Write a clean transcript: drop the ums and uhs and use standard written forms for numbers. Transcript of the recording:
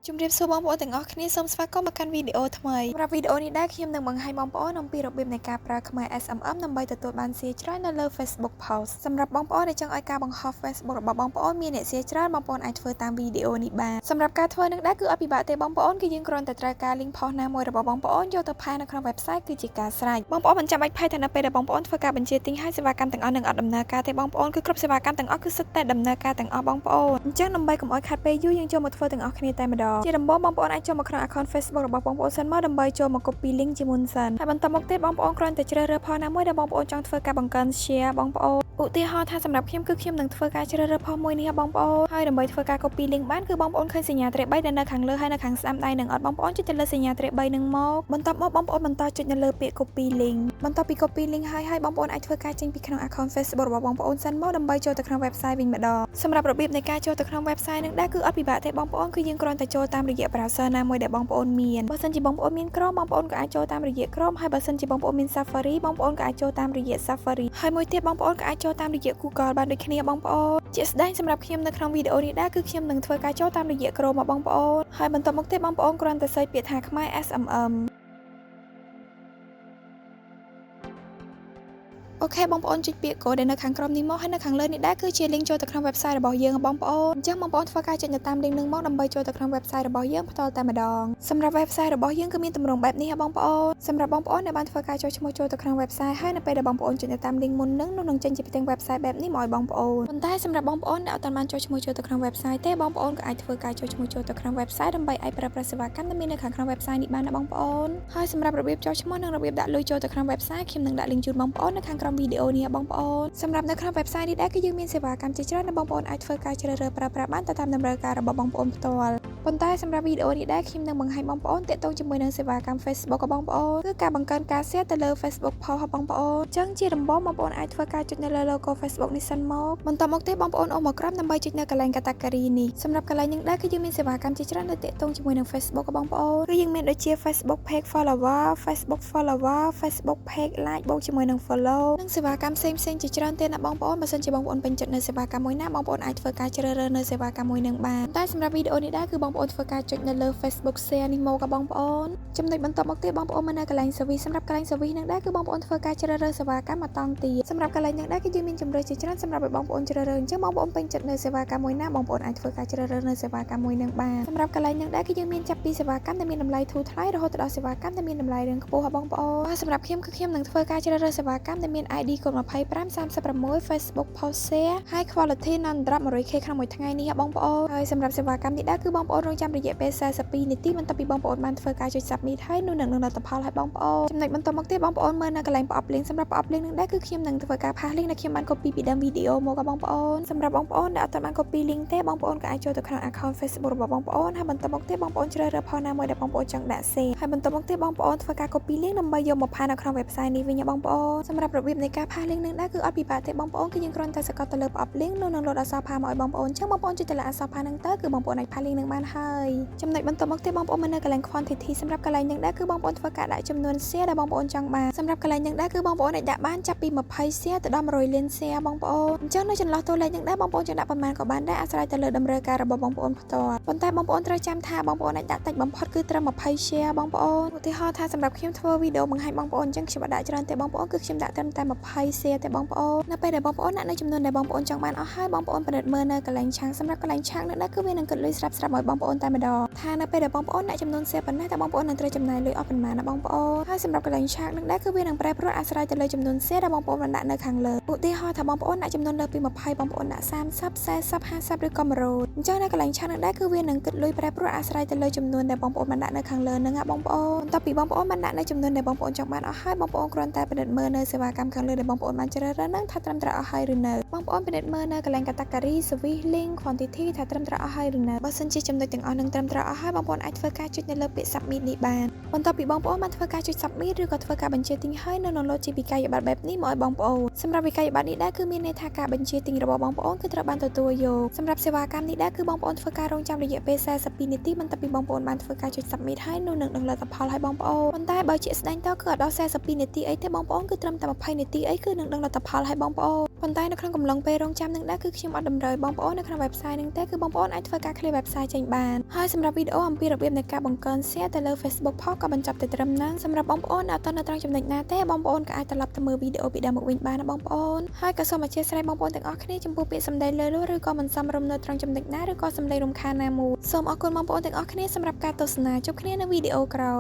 ជំរាបសួរបងប្អូនទាំងអស់គ្នាសូមស្វាគមន៍មកកាន់វីដេអូថ្មីសម្រាប់វីដេអូនេះដែរខ្ញុំនឹងបង្ហាញបងប្អូនអំពីរបៀបនៃការប្រើខ្មែរ SMM ដើម្បីទទួលបានសៀច្រើននៅលើ Facebook Post សម្រាប់បងប្អូនដែលចង់ឲ្យការបង្ហោះ Facebook របស់បងប្អូនមានអ្នកសៀច្រើនបងប្អូនអាចធ្វើតាមវីដេអូនេះបានសម្រាប់ការធ្វើនឹងដែរគឺអត់ពិបាកទេបងប្អូនគឺយើងគ្រាន់តែត្រូវការ link post ណាមួយរបស់បងប្អូនយកទៅផាសនៅក្នុង website គឺជាការស្រេចបងប្អូនមិនចាំបាច់ភ័យថានៅពេលដែលបងប្អូនធ្វើការបញ្ជាទិញហើយសេវាកម្មទាំងអស់នឹងអត់ដំណើរការទេបងប្អូនគឺគ្រប់សេវាកម្មទាំងអស់គឺសុទ្ធតែដំណើរការទាំងអស់បងប្អូនអញ្ចឹងដើម្បីកុំឲ្យខាត់ពេលយូរយើងចូលមកធ្វើទាំងអស់គ្នាតែម្ដងជាដំបូងបងប្អូនអាចចូលមកក្នុង account Facebook របស់បងប្អូនសិនមកដើម្បីចូលមក copy link ជាមុនសិនហើយបន្តមកទៀតបងប្អូនគ្រាន់តែជ្រើសរើស post ណាមួយដែលបងប្អូនចង់ធ្វើការបង្កើន share បងប្អូនឧទាហរណ៍ថាសម្រាប់ខ្ញុំគឺខ្ញុំនឹងធ្វើការជ្រើសរើស post មួយនេះបងប្អូនហើយដើម្បីធ្វើការ copy link បានគឺបងប្អូនឃើញសញ្ញាត្រី3ដែលនៅខាងលើហើយនៅខាងស្ដាំដៃនឹងអត់បងប្អូនចុចទៅលើសញ្ញាត្រី3នឹងមកបន្ទាប់មកបងប្អូនបន្តចុចនៅលើពាក្យ copy link បន្ទាប់ពី copy link ហើយបងប្អូនអាចធ្វើការចេញពីក្នុង account Facebook របស់បងប្អូនសិនមកដើម្បីចូលទៅក្នុង website វិញម្ដងសម្រាប់របៀបនៃការចូលទៅក្នុង website នឹងដែរគឺអត់ពិបាកទេបងប្អូនគឺយើងគ្រាន់តែចូលតាមរយៈ browser ណាមួយដែលបងប្អូនមានបើសិនជាបងប្អូនមាន Chrome បងប្អូនក៏អាចចូលតាមរយៈ Chrome ហើយបើសិនជាបងប្អូនមាន Safari បងប្អូនក៏អាចចូលតាមរយៈ Safari ហើយមួយទៀតបងប្អូនក៏អាចចូលតាមរយៈ Google បានដូចគ្នាបងប្អូនជាក់ស្ដែងសម្រាប់ខ្ញុំនៅក្នុងវីដេអូនេះដែរគឺខ្ញុំនឹងធ្វើការចូលតាមរយៈ Chrome មកបងប្អូនហើយបន្តមកទៀតបងប្អូនគ្រាន់តែសេចពាក្យថាខ្មែរ SMMអូខេបងប្អូនចុចពាក្យ code ដែលនៅខាងក្រោមនេះមកហើយនៅខាងលើនេះដែរគឺជា link ចូលទៅក្នុង website របស់យើងបងប្អូនអញ្ចឹងបងប្អូនធ្វើការចុចទៅតាម link នឹងមកដើម្បីចូលទៅក្នុង website របស់យើងផ្ទាល់តែម្ដងសម្រាប់ website របស់យើងគឺមានទម្រង់បែបនេះបងប្អូនសម្រាប់បងប្អូនដែលបានធ្វើការចុចឈ្មោះចូលទៅក្នុង website ហើយនៅពេលដែលបងប្អូនចុចទៅតាម link មុននឹងចេញជាផ្ទាំង website បែបនេះមកឲ្យបងប្អូនប៉ុន្តែសម្រាប់បងប្អូនដែលអត់ទាន់បានចុចឈ្មោះចូលទៅក្នុង website ទេបងប្អូនក៏អាចធ្វើការចុចឈ្មោះចូលទៅក្នុង website ដើម្បីអាចប្រើប្រាស់សេវាកម្មដែលមាននៅខាងក្នុង website នេះបានណាបងប្អូនហើយសម្រាប់របៀបចុចឈ្មោះនិងរបៀបដាក់លុយចូលទៅក្នុង website ខ្ញុំនឹងដាក់ link ជូនបងប្អូននៅខាងក្រោមវីដេអូនេះបងប្អូនសម្រាប់នៅក្នុង website នេះដែរគឺយើងមានសេវាកម្មជាច្រើនដែលបងប្អូនអាចធ្វើការជ្រើសរើសប្រើប្រាស់បានទៅតាមតម្រូវការរបស់បងប្អូនផ្ទាល់ប៉ុន្តែសម្រាប់វីដេអូនេះដែរខ្ញុំនឹងបង្ហាញបងប្អូនទាក់ទងជាមួយនឹងសេវាកម្ម Facebook របស់បងប្អូនគឺការបង្កើនការ share ទៅលើ Facebook Post របស់បងប្អូនអញ្ចឹងជាដំបូងបងប្អូនអាចធ្វើការចុចនៅលើ logo Facebook នេះសិនមកបន្តមកទៀតបងប្អូនអូសមកក្រោមដើម្បីចុចនៅកន្លែង category នេះសម្រាប់កន្លែងនេះដែរគឺយើងមានសេវាកម្មជាច្រើនដែលទាក់ទងជាមួយនឹង Facebook របស់បងប្អូនគឺយើងមានដូចជា Facebook Page Follower Facebook Page Like បូកជាមួយនឹង follow និងសេវាកម្មផ្សេងៗជាច្រើនទៀតណាបងប្អូនបើសិនជាបងប្អូនពេញចិត្តនៅសេវាកម្មមួយណាបងប្អូនអាចធ្វើការជ្រើសរើសនៅសេវាកម្មមួយនឹងបានតែសម្រាប់វីដេអូនេះដែរគឺបងប្អូនធ្វើការចុចនៅលើ Facebook Share នេះមកបងប្អូនចំណុចបន្តមកទៀតបងប្អូនមកនៅកន្លែង service សម្រាប់កន្លែង service នឹងដែរគឺបងប្អូនធ្វើការជ្រើសរើសសេវាកម្មមកតង់ទៀតសម្រាប់កន្លែងនេះដែរគឺយើងមានជម្រើសជាច្រើនសម្រាប់ឲ្យបងប្អូនជ្រើសរើសអញ្ចឹងបងប្អូនពេញចិត្តនៅសេវាកម្មមួយណាបងប្អូនអាចធ្វើការជ្រើសរើសនៅសេវាកម្មមួយនឹងបានសម្រាប់កន្លែងនេះដែរគឺយើងមានចាប់ពីសេវាកម្មដែលមានតម្លៃធូរថ្លៃរហូតដល់សេវាកម្មដែលមានតម្លៃរៀងខ្ពស់បងប្អូនហើយសម្រាប់ខ្ញុំគឺខ្ញុំនឹងធ្វើការជ្រើសរើសសេវាកម្មដែលមាន ID កូដ2536 Facebook Post Share ហើយ quality non-drop 100k ក្នុងមួយថ្ងៃនេះបងប្អូនហើយសម្រាប់សេវាកម្មនេះដែរគឺបងប្អូនរងចាំរយៈពេល42នាទីបន្ទាប់ពីបងប្អូនបានធ្វើការចុច submit ហើយនោះនឹងលទ្ធផលឲ្យបងប្អូនចំណុចបន្តមកទៀតបងប្អូនមើលនៅកន្លែងប្រអប់ link សម្រាប់ប្រអប់ link នឹងដែរគឺខ្ញុំនឹងធ្វើការផាស link ដែលខ្ញុំបាន copy ពីដើមវីដេអូមកបងប្អូនសម្រាប់បងប្អូនដែលអត់ទាន់បាន copy link ទេបងប្អូនក៏អាចចូលទៅក្នុង account Facebook របស់បងប្អូនហើយបន្តមកទៀតបងប្អូនជ្រើសរើស post ណាមួយដែលបងប្អូនចង់ដាក់ share ហើយបន្តមកទៀតបងប្អូនធ្វើការ copy link ដើម្បីយកមកផាសនៅក្នុង website នេះវិញបងប្អូនសម្រាប់របៀបនៃការផាស link នឹងដែរគឺអត់ពិបាកទេបងប្អូនគឺយើងគ្រាន់តែសកត់ទៅលើប្រអប់ link នោះនឹងលោតអក្សរផាសមកឲ្យបងប្អូនអញ្ចឹងបងប្អូនចុចទៅលើអក្សរផាសហ្នឹងទៅគឺបងប្អូនអាចផាស link នឹងបានហើយចំណុចបន្តមកទៀតបងប្អូនមើលនៅកន្លែង quantity សម្រាប់កន្លែងហ្នឹងដែរគឺបងប្អូនធ្វើការដាក់ចំនួន share ដែលបងប្អូនចង់បានសម្រាប់កន្លែងហ្នឹងដែរគឺបងប្អូនអាចដាក់បានចាប់ពី20 share ទៅដល់100លាន share បងប្អូនអញ្ចឹងនៅចន្លោះតួលេខហ្នឹងដែរបងប្អូនចង់ដាក់ប៉ុន្មានក៏បានដែរអាស្រ័យទៅលើតម្រូវការរបស់បងប្អូនផ្ទាល់ប៉ុន្តែបងប្អូនត្រូវចាំថាបងប្អូនអាចដាក់តិចបំផុតគឺត្រឹម20 share បងប្អូនឧទាហរណ៍ថាសម្រាប់ខ្ញុំធ្វើវីដេអូបង្ហាញបងប្អូនអញ្ចឹងខ្ញុំដាក់ច្រើនទេបងប្អូនគឺខ្ញុំដាក់ត្រឹមតែ20 share ទេបងប្អូននៅពេលដែលបងប្អូនដាក់នៅចំនួនដែលបងប្អូនចង់បានអស់ហើយបងប្អូនពិនិត្យមើលនៅកន្លែងឆាំងសម្រាប់កន្លែងឆាំងនោះដែរគឺវានឹងគិតលុយស្រាប់ៗឲ្យបងប្អូនតែម្ដងថានៅពេលដែលបងប្អូនដាក់ចំនួន share ប៉ុណ្ណាតើបងប្អូននឹងត្រូវចំណាយលុយអស់ប៉ុន្មានណាបងប្អូនហើយសម្រាប់កន្លែងឆាំងនោះដែរគឺវានឹងប្រែប្រួលអាស្រ័យទៅលើចំនួន share ដែលបងប្អូនបានដាក់នៅខាងលើឧទាហរណ៍ថាបងប្អូនដាក់ចំនួនលើពី20បងប្អូនដាក់30 40 50ឬក៏100អញ្ចឹងនៅកន្លែងឆាំងនោះដែរគឺវានឹងគិតលុយប្រែប្រួលអាស្រ័យទៅលើចំនួនដែលបងប្អូនបានដាក់នៅខាងលើហ្នឹងណាបងប្អូនបន្ទាប់ពីបងប្អូនបានដាក់នៅចំនួនដែលបងប្អូនចង់បានអស់ហើយបងប្អូនគ្រាន់តែពិនិត្យមើលនៅសេវាកម្មខាងលើដែលបងប្អូនបានជ្រើសរើសហ្នឹងថាត្រឹមត្រូវអស់ហើយឬនៅបងប្អូនពិនិត្យមើលនៅកន្លែង category service link quantity ថាត្រឹមត្រូវអស់ហើយឬនៅបើសិនជាចំណុចទាំងអស់នឹងត្រឹមត្រូវអស់ហើយបងប្អូនអាចធ្វើការចុចនៅលើពាក្យ submit នេះបានបន្ទាប់ពីបងប្អូនបានធ្វើការចុច submit ឬក៏ធ្វើការបញ្ជាទិញហើយនៅloadជាវិក័យប័ត្របែបនេះមកឲ្យបងប្អូនសម្រាប់វិក័យប័ត្រនេះដែរគឺមានន័យថាការបញ្ជាទិញរបស់បងប្អូនគឺត្រូវបានទទួលយកសម្រាប់សេវាកម្មនេះដែរគឺបងប្អូនធ្វើការរងចាំរយៈពេល42នាទីបន្ទាប់ពីបងប្អូនបានធ្វើការចុច submit ហើយនោះនឹងលទ្ធផលឲ្យបងប្អូនប៉ុន្តែបើជាក់ស្ដែងតើគឺអត់ដល់42នាទីអីទេបងប្អូនគឺត្រឹមតែ20នាទីអីគឺនឹងលទ្ធផលឲ្យបងប្អូនប៉ុន្តែនៅក្នុងកំឡុងពេលរងចាំនឹងដែរគឺខ្ញុំអត់តម្រូវបងប្អូននៅក្នុង website នឹងទេគឺបងប្អូនអាចធ្វើការ clear website ចេញបាន បានហើយសម្រាប់វីដេអូអំពីរបៀបនៃការបង្កើន share ទៅលើ Facebook ផងក៏បញ្ចប់ទៅត្រឹមហ្នឹងសម្រាប់បងប្អូនដែលអត់នៅត្រង់ចំណុចណាទេបងប្អូនក៏អាចត្រឡប់ទៅមើលវីដេអូពីដើមមកវិញបានណាបងប្អូនហើយក៏សូមអធិស្ឋានបងប្អូនទាំងអស់គ្នាចំពោះពាក្យសម្ដីលើសលួសឬក៏មិនសមរម្យនៅត្រង់ចំណុចណាឬក៏សម្ដីរំខានណាមួយសូមអរគុណបងប្អូនទាំងអស់គ្នាសម្រាប់ការទស្សនាជួបគ្នានៅវីដេអូក្រោយ